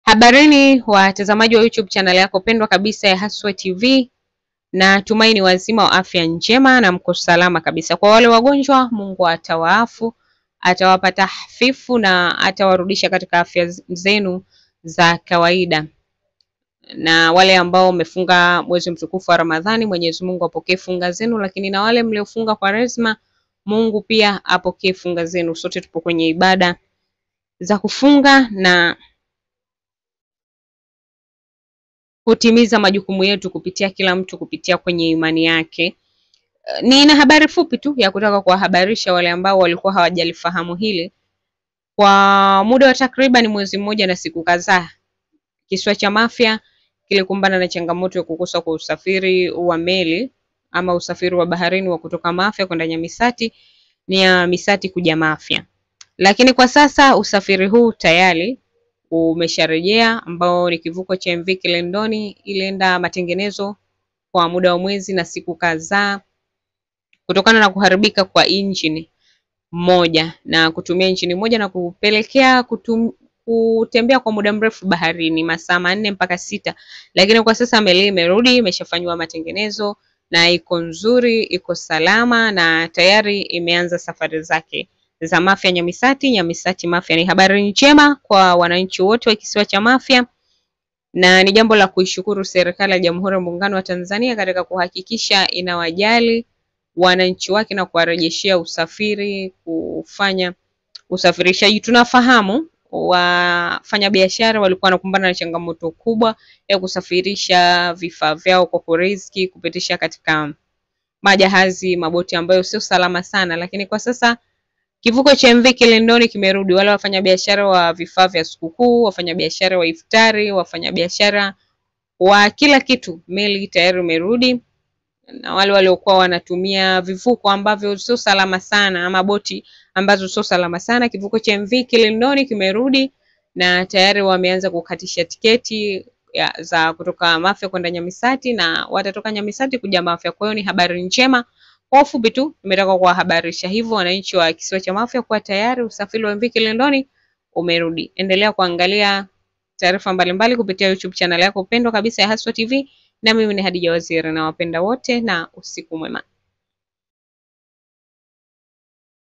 Habarini watazamaji wa YouTube channel yako pendwa kabisa ya Haswa TV, na tumaini wazima wa afya njema na mko salama kabisa. Kwa wale wagonjwa, Mungu atawaafu, atawapa tahfifu na atawarudisha katika afya zenu za kawaida. Na wale ambao wamefunga mwezi mtukufu wa Ramadhani, Mwenyezi Mungu apokee funga zenu, lakini na wale mliofunga kwa rezma, Mungu pia apokee funga zenu. Sote tupo kwenye ibada za kufunga na kutimiza majukumu yetu kupitia kila mtu kupitia kwenye imani yake. Nina habari fupi tu ya kutaka kuwahabarisha wale ambao walikuwa hawajalifahamu hili. Kwa muda wa takriban mwezi mmoja na siku kadhaa, kisiwa cha Mafia kilikumbana na changamoto ya kukosa kwa usafiri wa meli ama usafiri wa baharini wa kutoka Mafia kwenda Nyamisati ni ya Misati kuja Mafia. Lakini kwa sasa usafiri huu tayari umesharejea, ambao ni kivuko cha MV Kilindoni. Ilienda matengenezo kwa muda wa mwezi na siku kadhaa kutokana na kuharibika kwa injini moja na kutumia injini moja na kupelekea kutembea kwa muda mrefu baharini, masaa 4 mpaka 6. Lakini kwa sasa meli imerudi, imeshafanywa matengenezo na iko nzuri, iko salama na tayari imeanza safari zake za Mafia Nyamisati, Nyamisati Mafia. Ni habari njema kwa wananchi wote wa kisiwa cha Mafia, na ni jambo la kuishukuru serikali ya Jamhuri ya Muungano wa Tanzania katika kuhakikisha inawajali wananchi wake na kuwarejeshea usafiri, kufanya usafirishaji. Tunafahamu wafanyabiashara walikuwa wanakumbana na changamoto kubwa ya kusafirisha vifaa vyao kwa riziki, kupitisha katika majahazi, maboti ambayo sio salama sana, lakini kwa sasa kivuko cha MV Kilindoni kimerudi. Wale wafanyabiashara wa vifaa vya sikukuu, wafanyabiashara wa iftari, wafanyabiashara wa kila kitu, meli tayari imerudi. Na wale waliokuwa wanatumia vivuko ambavyo sio salama sana ama boti ambazo sio salama sana, kivuko cha MV Kilindoni kimerudi na tayari wameanza kukatisha tiketi za kutoka Mafia kwenda Nyamisati na watatoka Nyamisati kuja Mafia. Kwa hiyo ni habari njema. Kwa ufupi tu nimetaka kuwahabarisha hivyo wananchi wa kisiwa cha Mafia kwa tayari usafiri wa MV Kilindoni umerudi. Endelea kuangalia taarifa mbalimbali kupitia YouTube channel yako pendwa kabisa ya Haswa TV, na mimi ni Hadija Waziri, na wapenda wote na usiku mwema.